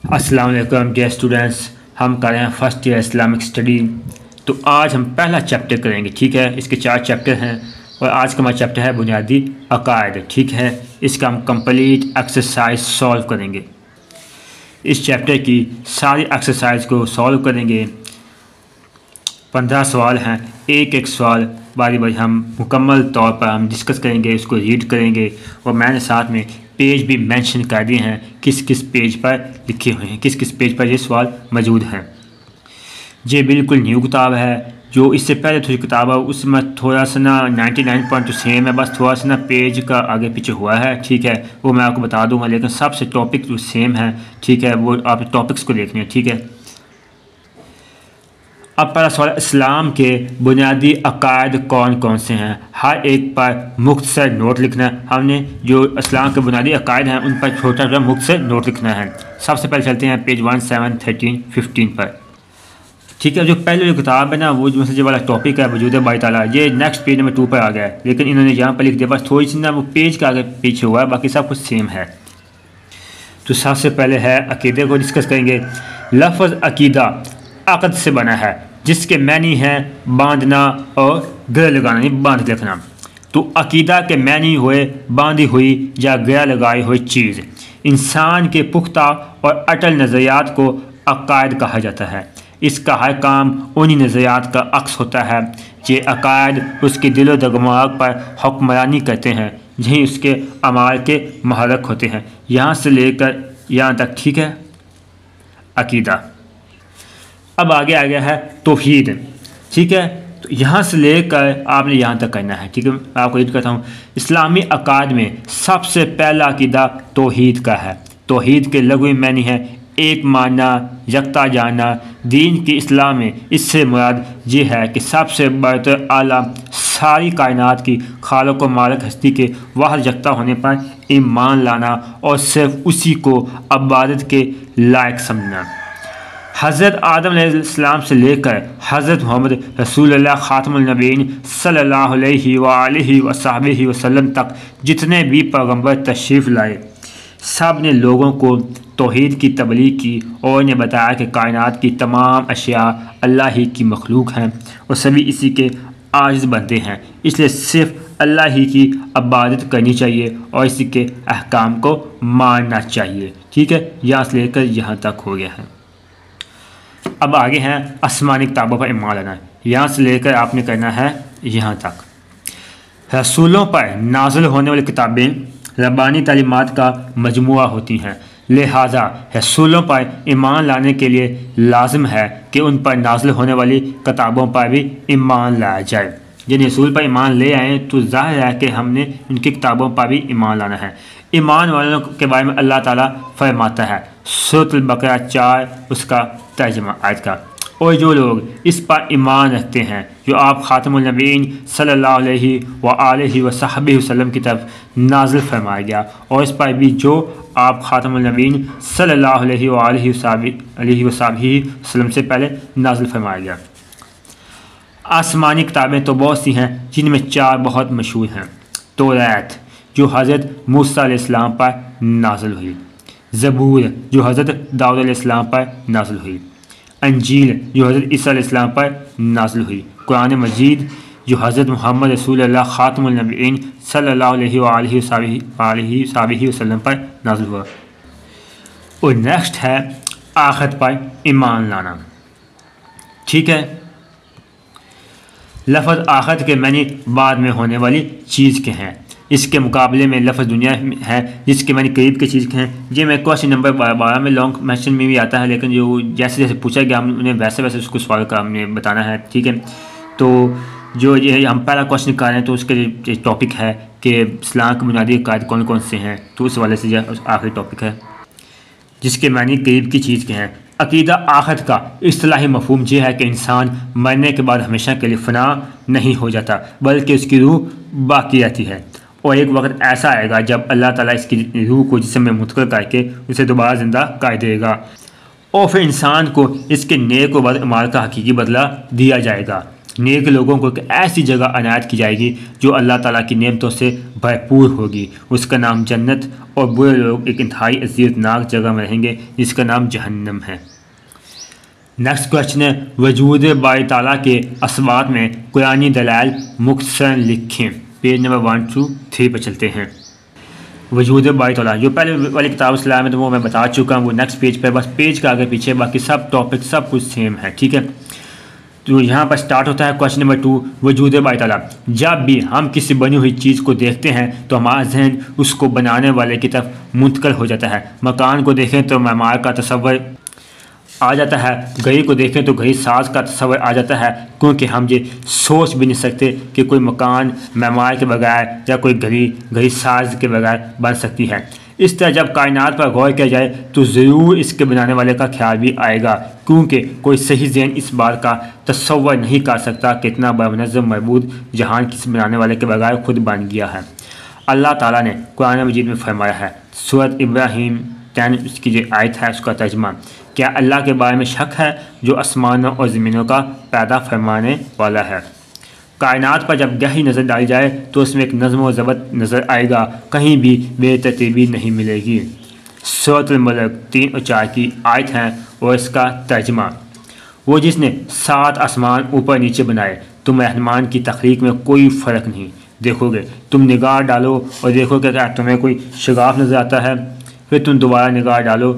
अस्सलाम वालेकुम dear students, हम कर रहे हैं फर्स्ट ईयर इस्लामिक स्टडी। तो आज हम पहला चैप्टर करेंगे, ठीक है। इसके 4 चैप्टर हैं और आज का हमारा चैप्टर है बुनियादी अकायद, ठीक है। इसका हम कंप्लीट एक्सरसाइज सॉल्व करेंगे। इस चैप्टर की सारी एक्सरसाइज को सॉल्व करेंगे। 15 सवाल हैं, एक एक सवाल बारी बारी हम मुकम्मल तौर पर हम डिस्कस करेंगे, उसको रीड करेंगे। और मैंने साथ में पेज भी मेंशन कर दिए हैं, किस किस पेज पर लिखे हुए हैं, किस किस पेज पर ये सवाल मौजूद हैं। ये बिल्कुल न्यू किताब है। जो इससे पहले थोड़ी किताब है उसमें थोड़ा सा ना 99 सेम है, बस थोड़ा सा ना पेज का आगे पीछे हुआ है, ठीक है। वो मैं आपको बता दूंगा, लेकिन सबसे टॉपिक जो सेम है, ठीक है। वो आप टॉपिक्स को देखने हैं, ठीक है। अब पहला सवाल, इस्लाम के बुनियादी अकायद कौन कौन से हैं। हर एक पर मुख्तसर नोट लिखना है। हमने जो इस्लाम के बुनियादी अकायद हैं उन पर छोटा छोटा मुख्तसर नोट लिखना है। सबसे पहले चलते हैं पेज 1713-15 पर, ठीक है। जो पहले जो किताब है ना, वो जो मैसेज वाला टॉपिक है वजूद बारी ताला, ये नेक्स्ट पेज नंबर 2 पर आ गया है, लेकिन इन्होंने यहाँ पर लिख दिया, बस थोड़ी सी ना वो पेज के आगे पीछे हुआ है, बाकी सब कुछ सेम है। तो सबसे पहले है अकीदे को डिस्कस करेंगे। लफ्ज़ अकीदा अक़द से बना है, जिसके मैनी हैं बांधना और गले लगाना, यानी बांध के रखना। तो अकीदा के मैनी हुए बांधी हुई या गला लगाई हुई चीज़। इंसान के पुख्ता और अटल नज़रियात को अकायद कहा जाता है। इसका हर काम उन्हीं नज़रियात का अक्स होता है। ये अकायद उसके दिलो दिमाग पर हुक्मरानी करते हैं, यही उसके अमाल के महरक होते हैं। यहाँ से लेकर यहाँ तक, ठीक है, अकीदा। अब आगे आ गया है तौहीद, ठीक है। तो यहाँ से लेकर आपने यहाँ तक करना है, ठीक है। मैं आपको रीड करता हूँ। इस्लामी अकाद में सबसे पहला अकीदा तौहीद का है। तौहीद के लघु मानी है एक मानना, यकता जाना। दीन की इस्लाम में इससे मुराद ये है कि सबसे बरतर आला सारी कायनात की खालिक व मालिक हस्ती के वाहिद यकता होने पर ईमान लाना और सिर्फ उसी को इबादत के लायक समझना। हज़रत आदम अलैहिस्सलाम से लेकर हज़रत मोहम्मद रसूलुल्लाह ख़ातमुल नबीयीन सल्लल्लाहु अलैहि वसल्लम तक जितने भी पैगंबर तशरीफ़ लाए, सब ने लोगों को तौहीद की तबलीग की और इन्हें बताया कि कायनात की तमाम अशिया अल्लाह ही की मखलूक हैं और सभी इसी के आजिज़ बनते हैं। इसलिए सिर्फ अल्लाह ही की इबादत करनी चाहिए और इसी के अहकाम को मानना चाहिए, ठीक है। यहाँ से लेकर यहाँ तक हो गया है। अब आगे हैं आसमानी किताबों पर ईमान लाना। यहाँ से लेकर आपने करना है यहाँ तक। रसूलों पर नाज़िल होने वाली किताबें रब्बानी तालीमात का मजमुआ होती हैं, लिहाजा रसूलों पर ईमान लाने के लिए लाजिम है कि उन पर नाज़िल होने वाली किताबों पर भी ईमान लाया जाए। जिन रसूल पर ईमान ले आए तो ज़ाहिर है कि हमने उनकी किताबों पर भी ईमान लाना है। ईमान वालों के बारे में अल्लाह ताला फरमाता है, सूरह बकरा 4 उसका तर्जुमा आयत का, और जो लोग इस पर ईमान रखते हैं जो आप ख़ातमुल नबीयीन सल्लल्लाहु अलैहि वसल्लम की तरफ नाज़िल फरमाया गया, और इस पर भी जो आप ख़ातमुल नबीयीन सल्लल्लाहु अलैहि वसल्लम से पहले नाज़िल फरमाया गया। आसमानी किताबें तो बहुत सी हैं, जिनमें 4 बहुत मशहूर हैं। तौरात जो हज़रत मूसा अलैहिस्सलाम पर नाज़िल हुई, ज़बूर जो हज़रत दाऊद अलैहिस्सलाम पर नाज़िल हुई, अंजील जो हज़रत ईसा अलैहिस्सलाम पर नाज़िल हुई, कुरान मजीद जो हज़रत मोहम्मद रसूलुल्लाह ख़ातमुल नबीयीन सल्लल्लाहु अलैहि वसल्लम पर नाज़िल हुआ। और नेक्स्ट है आखिरत पर ईमान लाना, ठीक है। लफ्ज़ आखिरत के मैंने बाद में होने वाली चीज़ के हैं। इसके मुकाबले में लफ्ज़ दुनिया है, जिसके मैंने करीब की चीज़ के हैं। ये मैं क्वेश्चन नंबर 12 में लॉन्ग क्वेश्चन में भी आता है, लेकिन जो जैसे जैसे पूछा गया हमने वैसे वैसे उसको सवाल का हमने बताना है, ठीक है। तो जो ये हम पहला क्वेश्चन कर रहे हैं, तो उसके टॉपिक है कि इस्लाम के बुनियादी अकायद कौन कौन से हैं। तो उस वाले से आखिरी टॉपिक है, जिसके मानी करीब की चीज़ के हैं। अकीदा आखिरत का इस्तिलाही मफहूम ये है कि इंसान मरने के बाद हमेशा के लिए फ़ना नहीं हो जाता, बल्कि उसकी रूह बाकी रहती है, और एक वक्त ऐसा आएगा जब अल्लाह ताला इसकी रूह को जिस्म में मुंतकिल करके उसे दोबारा ज़िंदा कर देगा, और फिर इंसान को इसके नेक व बद अमाल का हकीकी बदला दिया जाएगा। नेक लोगों को एक ऐसी जगह अनायत की जाएगी जो अल्लाह ताला की नेमतों से भरपूर होगी, उसका नाम जन्नत, और बुरे लोग एक इंतहाई अज़ियतनाक जगह में रहेंगे जिसका नाम जहन्नम है। नेक्स्ट क्वेश्चन है, वजूद बारी ताला के असबात में कुरानी दलाइल मुख्तसरन लिखें। पेज नंबर 1 to 3 पर चलते हैं। वजूद बारी ताला जो पहले वाली किताब इस्लाम में तो वो मैं बता चुका हूँ, वो नेक्स्ट पेज पर, बस पेज का आगे पीछे बाकी सब टॉपिक सब कुछ सेम है, ठीक है। तो यहाँ पर स्टार्ट होता है क्वेश्चन नंबर 2, वजूद बारी ताला। जब भी हम किसी बनी हुई चीज़ को देखते हैं तो हमारा जहन उसको बनाने वाले की तरफ मुंतकिल हो जाता है। मकान को देखें तो मेमार का तस्वर आ जाता है, घड़ी को देखें तो घड़ी साज का तस्वर आ जाता है, क्योंकि हम ये सोच भी नहीं सकते कि कोई मकान मेमार के बगैर या कोई घड़ी साज के बगैर बन सकती है। इस तरह जब कायनात पर गौर किया जाए तो ज़रूर इसके बनाने वाले का ख्याल भी आएगा, क्योंकि कोई सही ज़हन इस बात का तस्वर नहीं कर सकता कि इतना मुनज़्ज़म मरबूत जहान किसी बनाने वाले के बगैर खुद बन गया है। अल्लाह ताला ने कुरान मजीद में फरमाया है, सूरत इब्राहीम 10 उसकी जो आयत है उसका तर्जुमा, क्या अल्लाह के बारे में शक है जो आसमानों और ज़मीनों का पैदा फरमाने वाला है। कायनात पर जब गहरी नज़र डाली जाए तो उसमें एक नज़्म व ज़ब्त नज़र आएगा, कहीं भी बेतरतीबी नहीं मिलेगी। सूरत अल-मुल्क 3 और 4 की आयत हैं और इसका तर्जुमा, वो जिसने 7 आसमान ऊपर नीचे बनाए, तुम रहमान की तख्लीक में कोई फ़र्क नहीं देखोगे। तुम निगाह डालो और देखोगे क्या तुम्हें कोई शगाफ नज़र आता है, फिर तुम दोबारा निगाह डालो,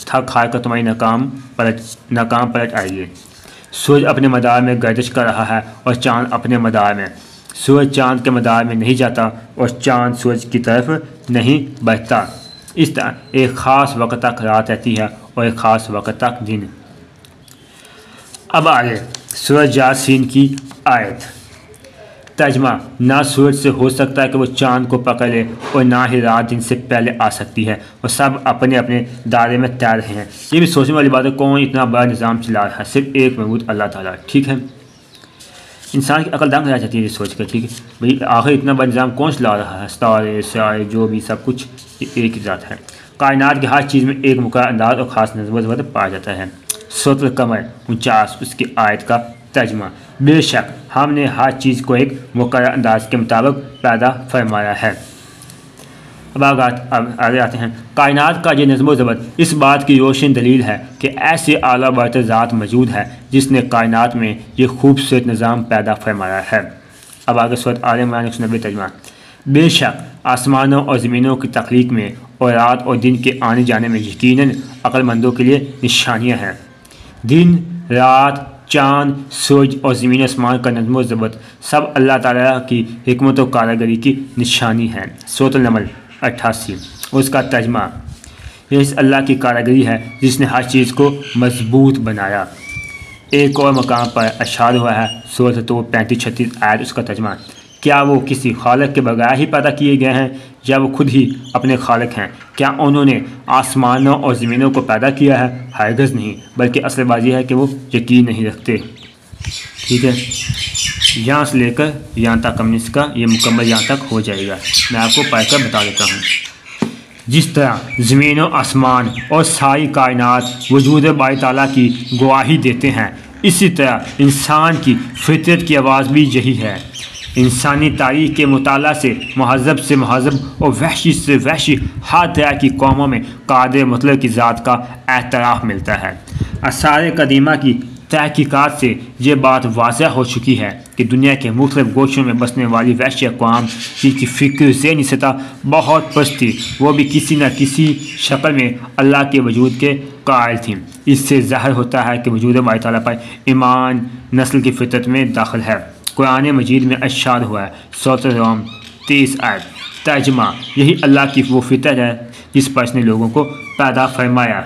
थक हार कर तुम्हारी नाकाम पलट आएगी। सूरज अपने मदार में गर्दिश कर रहा है और चाँद अपने मदार में। सूरज चाँद के मदार में नहीं जाता और चाँद सूरज की तरफ नहीं बढ़ता। इस तरह एक ख़ास वक्त तक रात रहती है और एक ख़ास वक्त तक दिन। अब आगे सूरज यासीन की आयत। तर्जुमा, ना सूरज से हो सकता है कि वो चाँद को पकड़ ले और ना ही रात दिन से पहले आ सकती है, और सब अपने अपने दायरे में तैर रहे हैं। ये भी सोचने वाली बात है, कौन इतना बड़ा निज़ाम चला रहा है, सिर्फ एक मबूद अल्लाह ताला, ठीक है। इंसान की अकल दंग रह जाती है ये सोच कर, ठीक है भाई आखिर इतना बड़ा निज़ाम कौन चला रहा है, सितारे स्यारे जो भी सब कुछ एक ही ज़ात है। कायनात की हर चीज़ में एक मुकर्रर अंदाज और ख़ास नज़र पाया जाता है। सूरत अल-कमर 49 उसकी आयत का तर्जुमा, बेशक हमने हर चीज़ को एक मुकर्रर अंदाज के मुताबिक पैदा फरमाया है। अब आगे आते हैं। कायनात का ये नज़्म व ज़ब्त इस बात की रोशन दलील है कि ऐसे आला बरतर ज़ात मौजूद है जिसने कायनात में ये खूबसूरत निज़ाम पैदा फरमाया है। अब आगे सूरत आल इमरान 190 तर्जुमा, बेशक आसमानों और ज़मीनों की तख्लीक में और रात और दिन के आने जाने में यकीनन अक्लमंदों के लिए निशानियाँ हैं। दिन रात चाँद सूरज और ज़मीन आसमान का नज़्म व ज़ब्त सब अल्लाह ताला की हिकमत और कारीगरी की निशानी है। सूरत अल-नमल 88 उसका तर्जुमा, यह इस अल्लाह की कारीगरी है जिसने हर चीज़ को मजबूत बनाया। एक और मकाम पर अशार हुआ है, सूरत तो 35-36 आयत उसका तर्जुमा, क्या वो किसी खालिक के बगैर ही पैदा किए गए हैं या वो खुद ही अपने खालिक हैं। क्या उन्होंने आसमानों और ज़मीनों को पैदा किया है, हरगिज़ नहीं, बल्कि असल बात यह है कि वो यकीन नहीं रखते, ठीक है। यहाँ से लेकर यहाँ तक हमने इसका ये मुकम्मल यहाँ तक हो जाएगा, मैं आपको पढ़कर बता देता हूँ। जिस तरह ज़मीनों आसमान और सारी कायनात वजूद बारी ताला की गवाही देते हैं, इसी तरह इंसान की फितरत की आवाज़ भी यही है। इंसानी तारीख़ के मुताला से महज़ब और वहशी से वहशी हर तरह की कौमों में कादिर मतलब की ज़ात का एतराफ़ मिलता है। आसार कदीमा की तहकीकात से ये बात वाज़ह हो चुकी है कि दुनिया के मुख्तलिफ़ गोशों में बसने वाली वहशी अक़वाम जिनकी फ़िक्र ज़हनी सतह बहुत पस्त थी, वो भी किसी न किसी शक्ल में अल्लाह के वजूद के कायल थीं। इससे ज़ाहिर होता है कि वजूद बारी ताला पर ईमान नस्ल की फितरत में दाखिल है। कुरान मजीद में इरशाद हुआ है, सूरत रोम 30 आयत, तर्जुमा, यही अल्लाह की वो फितरत है जिस पर इसने लोगों को पैदा फरमाया।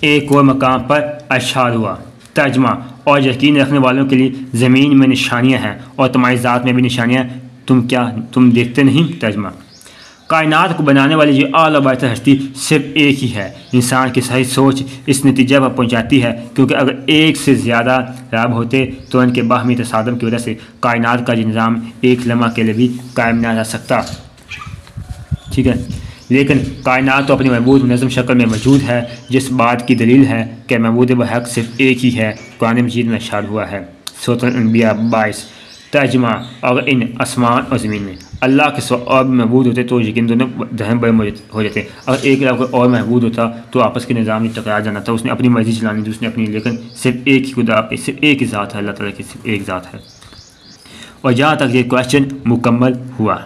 एक और मकाम पर इरशाद हुआ, तर्जुमा, और यकीन रखने वालों के लिए ज़मीन में निशानियाँ हैं और तुम्हारी ज़ात में भी निशानियाँ, तुम देखते नहीं। तर्जुमा, कायनात को बनाने वाली ये आला बरतर हस्ती सिर्फ एक ही है। इंसान की सही सोच इस नतीजे पर पहुंचाती है, क्योंकि अगर एक से ज़्यादा रब होते तो उनके बाहमी तसादम की वजह से कायनात का ये निज़ाम एक लम्हा के लिए भी कायम न रह सकता, ठीक है। लेकिन कायनात तो अपनी महबूद मुनज़्ज़म शक्ल में मौजूद है, जिस बात की दलील है कि महबूद बहक सिर्फ एक ही है। कुरान मजीद में इरशाद हुआ है, सूरह अल-अंबिया 22। तर्जुमा, अगर इन आसमान और ज़मीन में अल्लाह के सिवा और भी महबूद होते तो यकीन दोनों जहन बड़े हो जाते। अगर एक अलावा कोई और महबूद होता तो आपस के निज़ाम में टकरा जाना था। उसने अपनी मर्ज़ी चलानी थी, उसने अपनी, लेकिन सिर्फ एक ही खुदा, सिर्फ एक ही ज़ात है, अल्लाह ताला की सिर्फ एक ज़ात है। और जहाँ तक ये क्वेश्चन मुकम्मल हुआ।